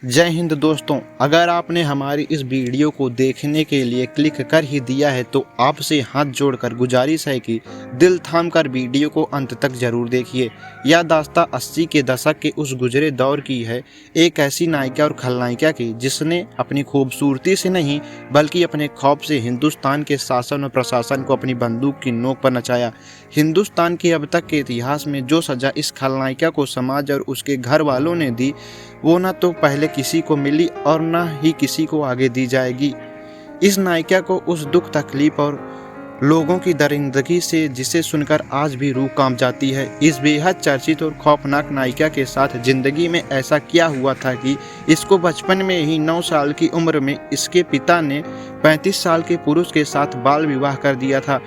जय हिंद दोस्तों, अगर आपने हमारी इस वीडियो को देखने के लिए क्लिक कर ही दिया है तो आपसे हाथ जोड़कर गुजारिश है कि दिल थाम कर वीडियो को अंत तक जरूर देखिए। यह दास्तां 80 के दशक के उस गुजरे दौर की है, एक ऐसी नायिका और खलनायिका की जिसने अपनी खूबसूरती से नहीं बल्कि अपने खौफ से हिंदुस्तान के शासन और प्रशासन को अपनी बंदूक की नोक पर नचाया। हिंदुस्तान के अब तक के इतिहास में जो सजा इस खलनायिका को समाज और उसके घर वालों ने दी वो न तो पहले किसी को मिली और न ही किसी को आगे दी जाएगी। इस नायिका को उस दुख तकलीफ और लोगों की दरिंदगी से जिसे सुनकर आज भी रूह कांप जाती है। इस बेहद चर्चित और खौफनाक नायिका के साथ जिंदगी में ऐसा क्या हुआ था कि इसको बचपन में ही 9 साल की उम्र में इसके पिता ने 35 साल के पुरुष के साथ बाल विवाह कर दिया था।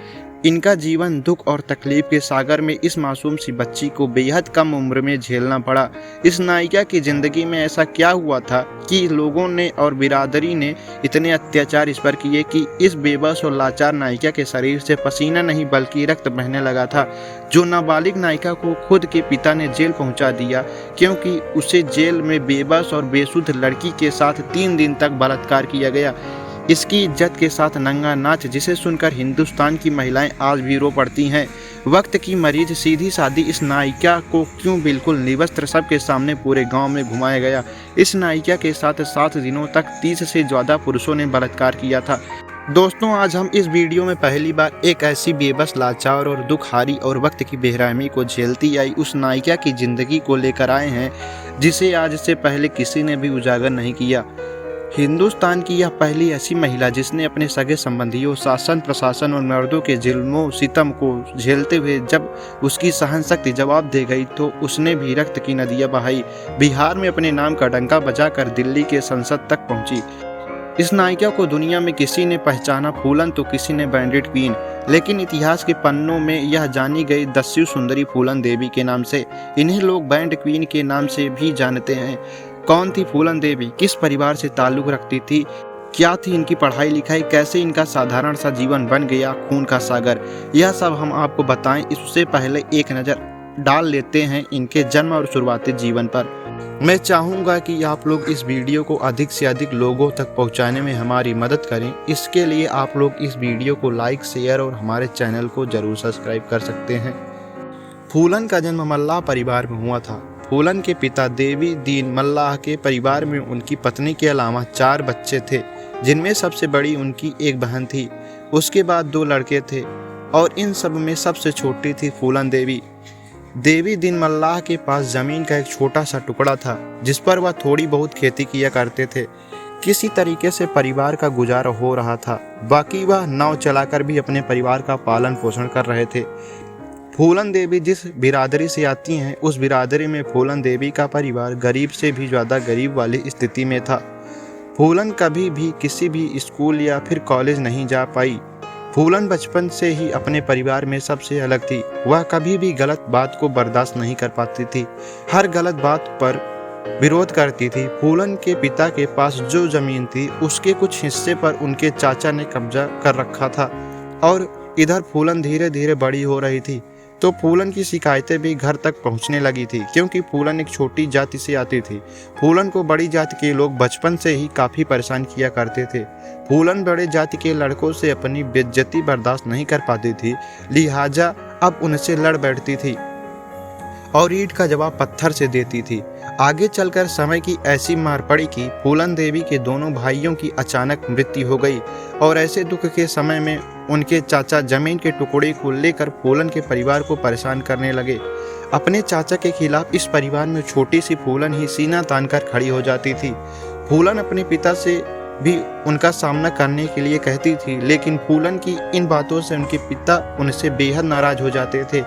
इनका जीवन दुख और तकलीफ के सागर में इस मासूम सी बच्ची को बेहद कम उम्र में झेलना पड़ा। इस नायिका की जिंदगी में ऐसा क्या हुआ था कि लोगों ने और बिरादरी ने इतने अत्याचार इस पर किए कि इस बेबस और लाचार नायिका के शरीर से पसीना नहीं बल्कि रक्त बहने लगा था। जो नाबालिग नायिका को खुद के पिता ने जेल पहुंचा दिया क्योंकि उसे जेल में बेबस और बेसुध लड़की के साथ 3 दिन तक बलात्कार किया गया। इसकी इज्जत के साथ नंगा नाच जिसे सुनकर हिंदुस्तान की महिलाएं आज भी रो पड़ती हैं। वक्त की मरीज सीधी सादी इस नायिका को क्यों बिल्कुल निवस्त्र सबके सामने पूरे गांव में घुमाया गया। इस नायिका के साथ 7 दिनों तक 30 से ज़्यादा पुरुषों ने बलात्कार किया था। दोस्तों, आज हम इस वीडियो में पहली बार एक ऐसी बेबस, लाचार और दुखहारी और वक्त की बेरहमी को झेलती आई उस नायिका की जिंदगी को लेकर आए हैं जिसे आज से पहले किसी ने भी उजागर नहीं किया। हिंदुस्तान की यह पहली ऐसी महिला जिसने अपने सगे संबंधियों, शासन प्रशासन और मर्दों के जुल्मों सितम को झेलते हुए जब उसकी सहन शक्ति जवाब दे गई तो उसने भी रक्त की नदियां बहाई। बिहार में अपने नाम का डंका बजाकर दिल्ली के संसद तक पहुंची। इस नायिका को दुनिया में किसी ने पहचाना फूलन तो किसी ने बैंडेड क्वीन, लेकिन इतिहास के पन्नों में यह जानी गई दस्यु सुंदरी फूलन देवी के नाम से। इन्हें लोग बैंड क्वीन के नाम से भी जानते हैं। कौन थी फूलन देवी, किस परिवार से ताल्लुक रखती थी, क्या थी इनकी पढ़ाई लिखाई, कैसे इनका साधारण सा जीवन बन गया खून का सागर, यह सब हम आपको बताएं। इससे पहले एक नज़र डाल लेते हैं इनके जन्म और शुरुआती जीवन पर। मैं चाहूँगा कि आप लोग इस वीडियो को अधिक से अधिक लोगों तक पहुँचाने में हमारी मदद करें। इसके लिए आप लोग इस वीडियो को लाइक, शेयर और हमारे चैनल को जरूर सब्सक्राइब कर सकते हैं। फूलन का जन्म मल्लाह परिवार में हुआ था। फूलन के पिता देवी दीन मल्लाह के परिवार में उनकी पत्नी के अलावा 4 बच्चे थे, जिनमें सबसे बड़ी उनकी एक बहन थी। उसके बाद 2 लड़के थे और इन सब में सबसे छोटी थी फूलन देवी। देवी दीन मल्लाह के पास जमीन का एक छोटा सा टुकड़ा था जिस पर वह थोड़ी बहुत खेती किया करते थे। किसी तरीके से परिवार का गुजारा हो रहा था, बाकी वह नाव चलाकर भी अपने परिवार का पालन पोषण कर रहे थे। फूलन देवी जिस बिरादरी से आती हैं उस बिरादरी में फूलन देवी का परिवार गरीब से भी ज़्यादा गरीब वाली स्थिति में था। फूलन कभी भी किसी भी स्कूल या फिर कॉलेज नहीं जा पाई। फूलन बचपन से ही अपने परिवार में सबसे अलग थी। वह कभी भी गलत बात को बर्दाश्त नहीं कर पाती थी, हर गलत बात पर विरोध करती थी। फूलन के पिता के पास जो जमीन थी उसके कुछ हिस्से पर उनके चाचा ने कब्जा कर रखा था और इधर फूलन धीरे धीरे बड़ी हो रही थी तो फूलन की शिकायतें भी घर तक पहुंचने लगी थी क्योंकि फूलन एक छोटी जाति से आती थी। फूलन को बड़ी जाति के लोग बचपन से ही काफ़ी परेशान किया करते थे। फूलन बड़े जाति के लड़कों से अपनी बेइज्जती बर्दाश्त नहीं कर पाती थी, लिहाजा अब उनसे लड़ बैठती थी और ईंट का जवाब पत्थर से देती थी। आगे चलकर समय की ऐसी मार पड़ी कि फूलन देवी के दोनों भाइयों की अचानक मृत्यु हो गई और ऐसे दुख के समय में उनके चाचा जमीन के टुकड़े को लेकर फूलन के परिवार को परेशान करने लगे। अपने चाचा के खिलाफ इस परिवार में छोटी सी फूलन ही सीना तानकर खड़ी हो जाती थी। फूलन अपने पिता से भी उनका सामना करने के लिए कहती थी, लेकिन फूलन की इन बातों से उनके पिता उनसे बेहद नाराज हो जाते थे।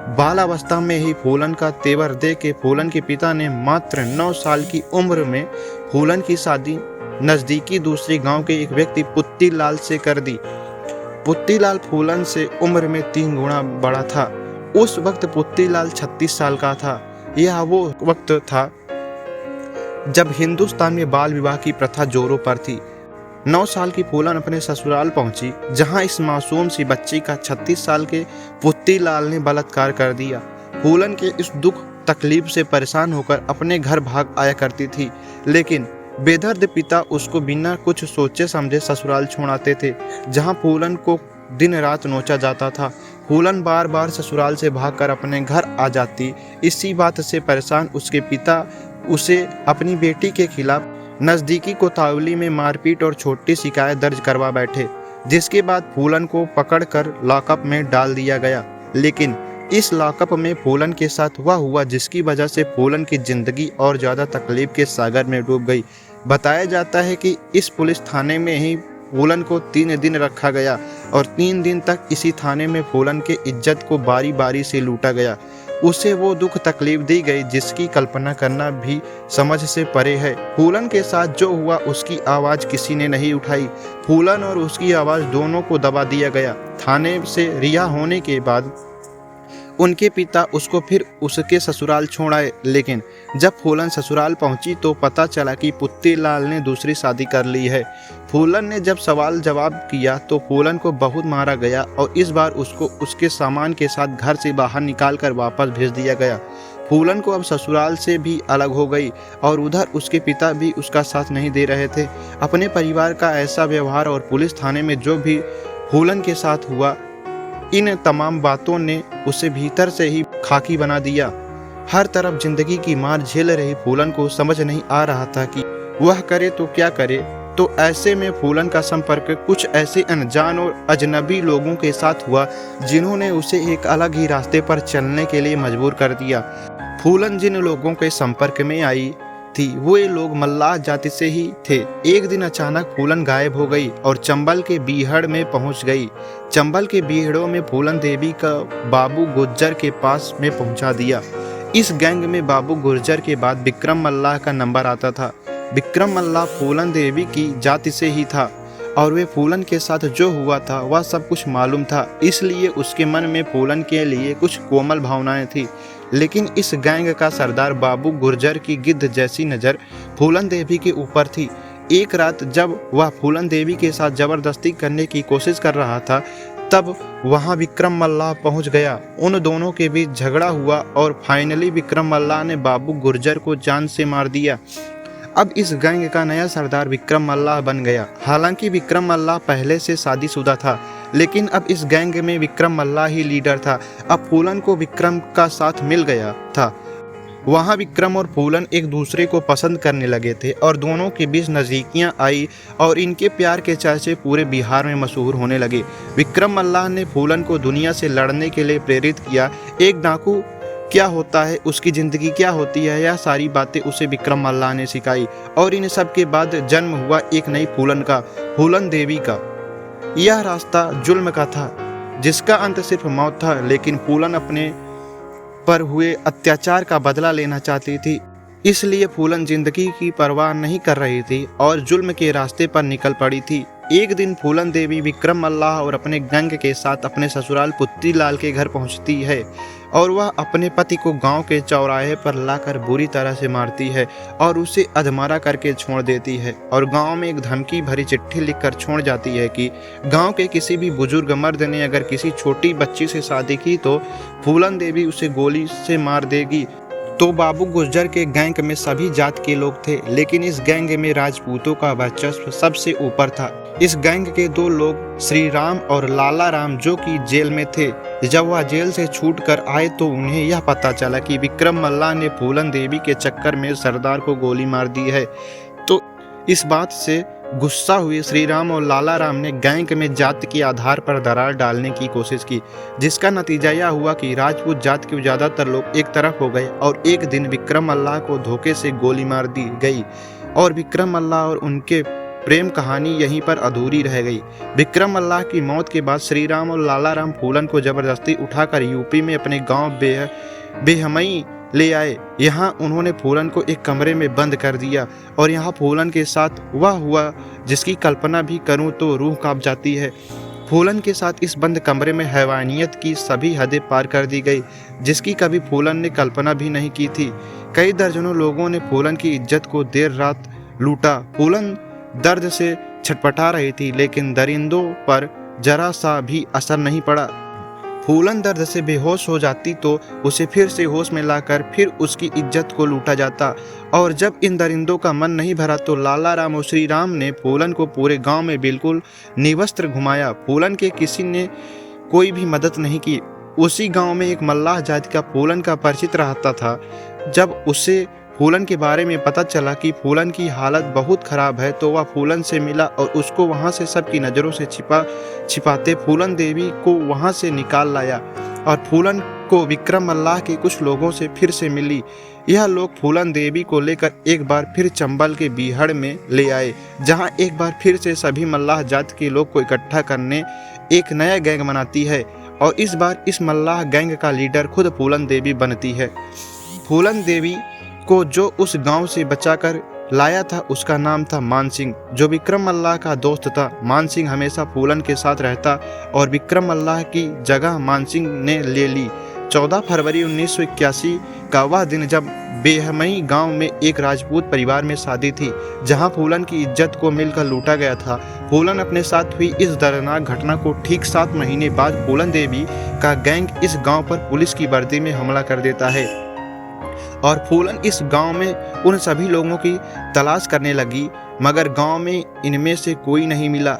बाल अवस्था में ही फूलन का तेवर देख के फूलन के पिता ने मात्र 9 साल की उम्र में फूलन की शादी नज़दीकी दूसरे गांव के एक व्यक्ति पुत्तीलाल से कर दी। पुत्तीलाल फूलन से उम्र में 3 गुना बड़ा था। उस वक्त पुत्तीलाल 36 साल का था। यह वो वक्त था जब हिंदुस्तान में बाल विवाह की प्रथा जोरों पर थी। 9 साल की फूलन अपने ससुराल पहुंची जहां इस मासूम सी बच्ची का 36 साल के पुत्तीलाल ने बलात्कार कर दिया। फूलन के इस दुख तकलीफ से परेशान होकर अपने घर भाग आया करती थी, लेकिन बेदर्द पिता उसको बिना कुछ सोचे समझे ससुराल छोड़ आते थे, जहाँ फूलन को दिन रात नोचा जाता था। फूलन बार बार ससुराल से भागकर अपने घर आ जाती। इसी बात से परेशान उसके पिता उसे अपनी बेटी के खिलाफ नज़दीकी कोतवाली में मारपीट और छोटी शिकायत दर्ज करवा बैठे, जिसके बाद फूलन को पकड़कर लॉकअप में डाल दिया गया। लेकिन इस लॉकअप में फूलन के साथ वह हुआ जिसकी वजह से फूलन की जिंदगी और ज़्यादा तकलीफ के सागर में डूब गई। बताया जाता है कि इस पुलिस थाने में ही फूलन को 3 दिन रखा गया और 3 दिन तक इसी थाने में फूलन के इज्जत को बारी बारी से लूटा गया। उसे वो दुख तकलीफ दी गई जिसकी कल्पना करना भी समझ से परे है। फूलन के साथ जो हुआ उसकी आवाज़ किसी ने नहीं उठाई। फूलन और उसकी आवाज़ दोनों को दबा दिया गया। थाने से रिहा होने के बाद उनके पिता उसको फिर उसके ससुराल छोड़ आए, लेकिन जब फूलन ससुराल पहुंची तो पता चला कि पुत्तीलाल ने दूसरी शादी कर ली है। फूलन ने जब सवाल जवाब किया तो फूलन को बहुत मारा गया और इस बार उसको उसके सामान के साथ घर से बाहर निकालकर वापस भेज दिया गया। फूलन को अब ससुराल से भी अलग हो गई और उधर उसके पिता भी उसका साथ नहीं दे रहे थे। अपने परिवार का ऐसा व्यवहार और पुलिस थाने में जो भी फूलन के साथ हुआ, इन तमाम बातों ने उसे भीतर से ही खाकी बना दिया। हर तरफ जिंदगी की मार झेल रही फूलन को समझ नहीं आ रहा था कि वह करे तो क्या करे। तो ऐसे में फूलन का संपर्क कुछ ऐसे अनजान और अजनबी लोगों के साथ हुआ जिन्होंने उसे एक अलग ही रास्ते पर चलने के लिए मजबूर कर दिया। फूलन जिन लोगों के संपर्क में आई थी वो ये लोग मल्लाह जाति से ही थे। एक दिन अचानक फूलन गायब हो गई और चंबल के बीहड़ में पहुंच गई। चंबल के बीहड़ों में फूलन देवी का बाबू गुर्जर के पास में पहुंचा दिया। इस गैंग में बाबू गुर्जर के बाद विक्रम मल्लाह का नंबर आता था। विक्रम मल्लाह फूलन देवी की जाति से ही था और वे फूलन के साथ जो हुआ था वह सब कुछ मालूम था, इसलिए उसके मन में फूलन के लिए कुछ कोमल भावनाएं थी। लेकिन इस गैंग का सरदार बाबू गुर्जर की गिद्ध जैसी नज़र फूलन देवी के ऊपर थी। एक रात जब वह फूलन देवी के साथ जबरदस्ती करने की कोशिश कर रहा था, तब वहां विक्रम मल्लाह पहुंच गया। उन दोनों के बीच झगड़ा हुआ और फाइनली विक्रम मल्लाह ने बाबू गुर्जर को जान से मार दिया। अब इस गैंग का नया सरदार विक्रम मल्लाह बन गया। हालांकि विक्रम मल्लाह पहले से शादीशुदा था, लेकिन अब इस गैंग में विक्रम मल्लाह ही लीडर था। अब फूलन को विक्रम का साथ मिल गया था। वहाँ विक्रम और फूलन एक दूसरे को पसंद करने लगे थे और दोनों के बीच नज़दीकियाँ आई और इनके प्यार के चर्चे पूरे बिहार में मशहूर होने लगे। विक्रम मल्लाह ने फूलन को दुनिया से लड़ने के लिए प्रेरित किया। एक डाकू क्या होता है, उसकी ज़िंदगी क्या होती है, यह सारी बातें उसे विक्रम मल्लाह ने सिखाई और इन सब के बाद जन्म हुआ एक नई फूलन का, फूलन देवी का। यह रास्ता जुल्म का था जिसका अंत सिर्फ मौत था, लेकिन फूलन अपने पर हुए अत्याचार का बदला लेना चाहती थी। इसलिए फूलन जिंदगी की परवाह नहीं कर रही थी और जुल्म के रास्ते पर निकल पड़ी थी। एक दिन फूलन देवी विक्रम मल्लाह और अपने गैंग के साथ अपने ससुराल पुत्तीलाल के घर पहुंचती है और वह अपने पति को गांव के चौराहे पर लाकर बुरी तरह से मारती है और उसे अधमरा करके छोड़ देती है और गांव में एक धमकी भरी चिट्ठी लिखकर छोड़ जाती है कि गांव के किसी भी बुजुर्ग मर्द ने अगर किसी छोटी बच्ची से शादी की तो फूलन देवी उसे गोली से मार देगी। तो बाबू गुर्जर के गैंग में सभी जात के लोग थे, लेकिन इस गैंग में राजपूतों का वर्चस्व सबसे ऊपर था। इस गैंग के 2 लोग श्री राम और लाला राम जो कि जेल में थे, जब वह जेल से छूट कर आए तो उन्हें यह पता चला कि विक्रम मल्लाह ने फूलन देवी के चक्कर में सरदार को गोली मार दी है। तो इस बात से गुस्सा हुए श्री राम और लाला राम ने गैंग में जात के आधार पर दरार डालने की कोशिश की, जिसका नतीजा यह हुआ कि राजपूत जात के ज़्यादातर लोग एक तरफ हो गए और एक दिन विक्रम मल्लाह को धोखे से गोली मार दी गई और विक्रम मल्लाह और उनके प्रेम कहानी यहीं पर अधूरी रह गई। विक्रम मल्लाह की मौत के बाद श्री राम और लाला राम फूलन को जबरदस्ती उठाकर यूपी में अपने गांव बेहमई ले आए। यहाँ उन्होंने फूलन को एक कमरे में बंद कर दिया और यहाँ फूलन के साथ वह हुआ जिसकी कल्पना भी करूँ तो रूह कांप जाती है। फूलन के साथ इस बंद कमरे में हैवानियत की सभी हदें पार कर दी गई, जिसकी कभी फूलन ने कल्पना भी नहीं की थी। कई दर्जनों लोगों ने फूलन की इज्जत को देर रात लूटा। फूलन दर्द से छटपटा रही थी, लेकिन दरिंदों पर जरा सा भी असर नहीं पड़ा। फूलन दर्द से बेहोश हो जाती तो उसे फिर से होश में लाकर फिर उसकी इज्जत को लूटा जाता। और जब इन दरिंदों का मन नहीं भरा तो लाला राम और श्री राम ने फूलन को पूरे गांव में बिल्कुल निवस्त्र घुमाया। फूलन के किसी ने कोई भी मदद नहीं की। उसी गांव में एक मल्लाह जाति का फूलन का परिचित रहता था। जब उसे फूलन के बारे में पता चला कि फूलन की हालत बहुत खराब है तो वह फूलन से मिला और उसको वहां से सबकी नज़रों से छिपाते फूलन देवी को वहां से निकाल लाया। और फूलन को विक्रम मल्लाह के कुछ लोगों से फिर से मिली। यह लोग फूलन देवी को लेकर एक बार फिर चंबल के बीहड़ में ले आए, जहां एक बार फिर से सभी मल्लाह जात के लोग को इकट्ठा करने एक नया गैंग बनाती है। और इस बार इस मल्लाह गैंग का लीडर खुद फूलन देवी बनती है। फूलन देवी को जो उस गांव से बचाकर लाया था उसका नाम था मानसिंह, जो विक्रम मल्लाह का दोस्त था। मानसिंह हमेशा फूलन के साथ रहता और विक्रम मल्लाह की जगह मानसिंह ने ले ली। 14 फरवरी 1981 का वह दिन जब बेहमई गांव में एक राजपूत परिवार में शादी थी, जहां फूलन की इज्जत को मिलकर लूटा गया था। फूलन अपने साथ हुई इस दर्दनाक घटना को ठीक 7 महीने बाद फूलन देवी का गैंग इस गांव पर पुलिस की वर्दी में हमला कर देता है और फूलन इस गांव में उन सभी लोगों की तलाश करने लगी, मगर गांव में इनमें से कोई नहीं मिला।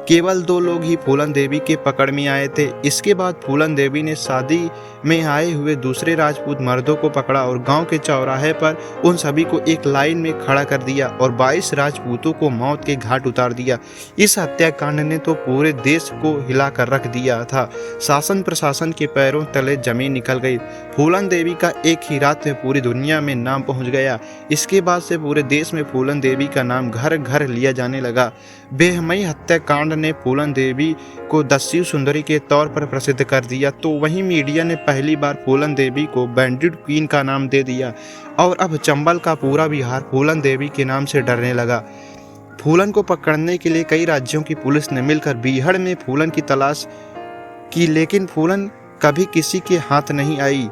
केवल 2 लोग ही फूलन देवी के पकड़ में आए थे। इसके बाद फूलन देवी ने शादी में आए हुए दूसरे राजपूत मर्दों को पकड़ा और गांव के चौराहे पर उन सभी को एक लाइन में खड़ा कर दिया और 22 राजपूतों को मौत के घाट उतार दिया। इस हत्याकांड ने तो पूरे देश को हिला कर रख दिया था। शासन प्रशासन के पैरों तले जमीन निकल गई। फूलन देवी का एक ही रात में पूरी दुनिया में नाम पहुंच गया। इसके बाद से पूरे देश में फूलन देवी का नाम घर घर लिया जाने लगा। बेहमई हत्याकांड ने फूलन देवी को दस्यु सुंदरी के तौर पर प्रसिद्ध कर दिया, तो वहीं मीडिया ने पहली बार फूलन देवी को बैंडिट क्वीन का नाम दे दिया और अब चंबल का पूरा बिहार फूलन देवी के नाम से डरने लगा। फूलन को पकड़ने के लिए कई राज्यों की पुलिस ने मिलकर बीहड़ में फूलन की तलाश की, लेकिन फूलन कभी किसी के हाथ नहीं आई।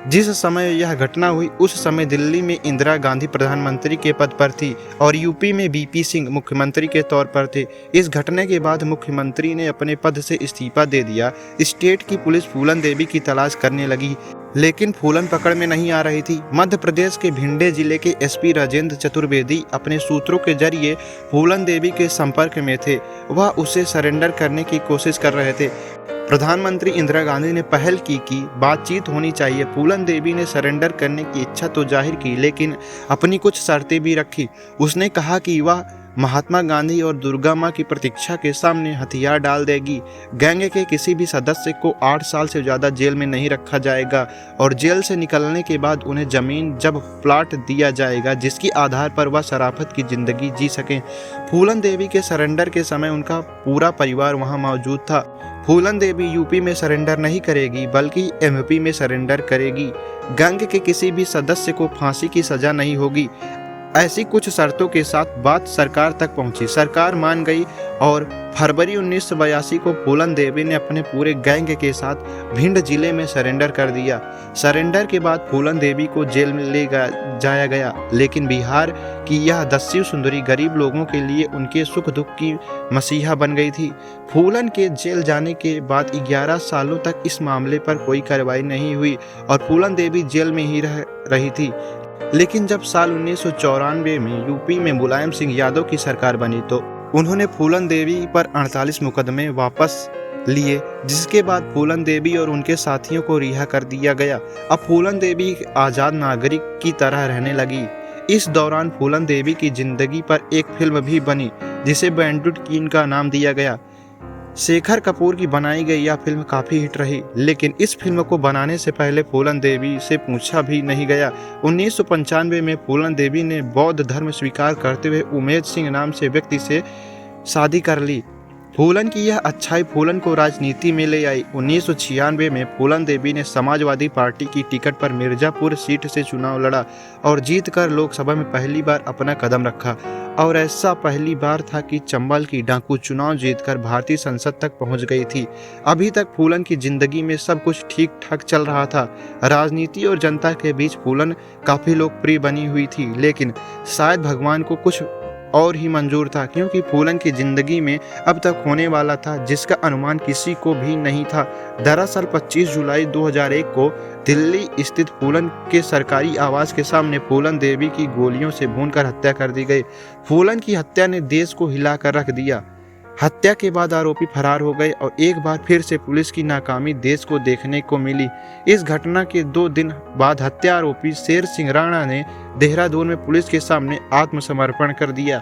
जिस समय यह घटना हुई उस समय दिल्ली में इंदिरा गांधी प्रधानमंत्री के पद पर थी और यूपी में बीपी सिंह मुख्यमंत्री के तौर पर थे। इस घटना के बाद मुख्यमंत्री ने अपने पद से इस्तीफा दे दिया। स्टेट की पुलिस फूलन देवी की तलाश करने लगी, लेकिन फूलन पकड़ में नहीं आ रही थी। मध्य प्रदेश के भिंडे जिले के एसपी राजेंद्र चतुर्वेदी अपने सूत्रों के जरिए फूलन देवी के संपर्क में थे। वह उसे सरेंडर करने की कोशिश कर रहे थे। प्रधानमंत्री इंदिरा गांधी ने पहल की कि बातचीत होनी चाहिए। फूलन देवी ने सरेंडर करने की इच्छा तो जाहिर की, लेकिन अपनी कुछ शर्तें भी रखी। उसने कहा कि वह महात्मा गांधी और दुर्गा माँ की प्रतीक्षा के सामने हथियार डाल देगी। गैंग के किसी भी सदस्य को 8 साल से ज़्यादा जेल में नहीं रखा जाएगा और जेल से निकलने के बाद उन्हें ज़मीन जब प्लाट दिया जाएगा जिसके आधार पर वह शराफत की ज़िंदगी जी सकें। फूलन देवी के सरेंडर के समय उनका पूरा परिवार वहां मौजूद था। फूलन देवी यूपी में सरेंडर नहीं करेगी बल्कि एमपी में सरेंडर करेगी। गैंग के किसी भी सदस्य को फांसी की सज़ा नहीं होगी। ऐसी कुछ शर्तों के साथ बात सरकार तक पहुंची। सरकार मान गई और फरवरी 1982 को फूलन देवी ने अपने पूरे गैंग के साथ भिंड जिले में सरेंडर कर दिया। सरेंडर के बाद फूलन देवी को जेल में ले जाया गया, लेकिन बिहार की यह दस्यु सुंदरी गरीब लोगों के लिए उनके सुख दुख की मसीहा बन गई थी। फूलन के जेल जाने के बाद 11 सालों तक इस मामले पर कोई कार्रवाई नहीं हुई और फूलन देवी जेल में ही रह रही थी। लेकिन जब साल 1994 में यूपी में मुलायम सिंह यादव की सरकार बनी तो उन्होंने फूलन देवी पर 48 मुकदमे वापस लिए, जिसके बाद फूलन देवी और उनके साथियों को रिहा कर दिया गया। अब फूलन देवी एक आज़ाद नागरिक की तरह रहने लगी। इस दौरान फूलन देवी की जिंदगी पर एक फिल्म भी बनी जिसे बैंडिट क्वीन का नाम दिया गया। शेखर कपूर की बनाई गई यह फिल्म काफ़ी हिट रही, लेकिन इस फिल्म को बनाने से पहले फूलन देवी से पूछा भी नहीं गया। 1995 में फूलन देवी ने बौद्ध धर्म स्वीकार करते हुए उमेद सिंह नाम से व्यक्ति से शादी कर ली। फूलन की यह अच्छाई फूलन को राजनीति में ले आई। 1996 में फूलन देवी ने समाजवादी पार्टी की टिकट पर मिर्जापुर सीट से चुनाव लड़ा और जीतकर लोकसभा में पहली बार अपना कदम रखा। और ऐसा पहली बार था कि चंबल की डाकू चुनाव जीतकर भारतीय संसद तक पहुंच गई थी। अभी तक फूलन की जिंदगी में सब कुछ ठीक ठाक चल रहा था। राजनीति और जनता के बीच फूलन काफ़ी लोकप्रिय बनी हुई थी, लेकिन शायद भगवान को कुछ और ही मंजूर था, क्योंकि फूलन की जिंदगी में अब तक होने वाला था जिसका अनुमान किसी को भी नहीं था। दरअसल 25 जुलाई 2001 को दिल्ली स्थित फूलन के सरकारी आवास के सामने फूलन देवी की गोलियों से भूनकर हत्या कर दी गई। फूलन की हत्या ने देश को हिलाकर रख दिया। हत्या के बाद आरोपी फरार हो गए और एक बार फिर से पुलिस की नाकामी देश को देखने को मिली। इस घटना के 2 दिन बाद हत्या आरोपी शेर सिंह राणा ने देहरादून में पुलिस के सामने आत्मसमर्पण कर दिया।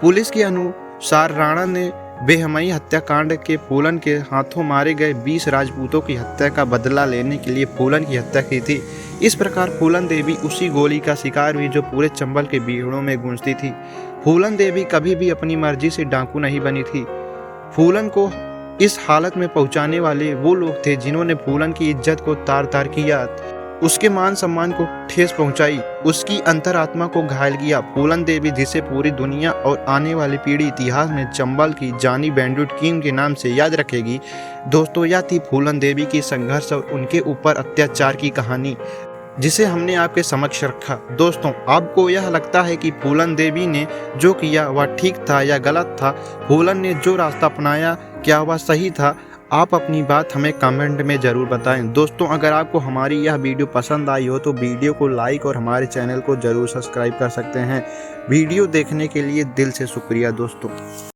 पुलिस के अनुसार राणा ने बेहमई हत्याकांड के फूलन के हाथों मारे गए 20 राजपूतों की हत्या का बदला लेने के लिए फूलन की हत्या की थी। इस प्रकार फूलन देवी उसी गोली का शिकार हुई जो पूरे चंबल के बीड़ों में गूंजती थी। फूलन देवी कभी भी अपनी मर्जी से डाकू नहीं बनी थी। फूलन को इस हालत में पहुंचाने वाले वो लोग थे जिन्होंने फूलन की इज्जत को तार तार किया, उसके मान सम्मान को ठेस पहुंचाई, उसकी अंतरात्मा को घायल किया। फूलन देवी, जिसे पूरी दुनिया और आने वाली पीढ़ी इतिहास में चंबल की जानी बैंडिट किंग के नाम से याद रखेगी। दोस्तों, यह थी फूलन देवी की संघर्ष और उनके ऊपर अत्याचार की कहानी, जिसे हमने आपके समक्ष रखा। दोस्तों, आपको यह लगता है कि फूलन देवी ने जो किया वह ठीक था या गलत था? फूलन ने जो रास्ता अपनाया क्या वह सही था? आप अपनी बात हमें कमेंट में ज़रूर बताएं। दोस्तों, अगर आपको हमारी यह वीडियो पसंद आई हो तो वीडियो को लाइक और हमारे चैनल को ज़रूर सब्सक्राइब कर सकते हैं। वीडियो देखने के लिए दिल से शुक्रिया दोस्तों।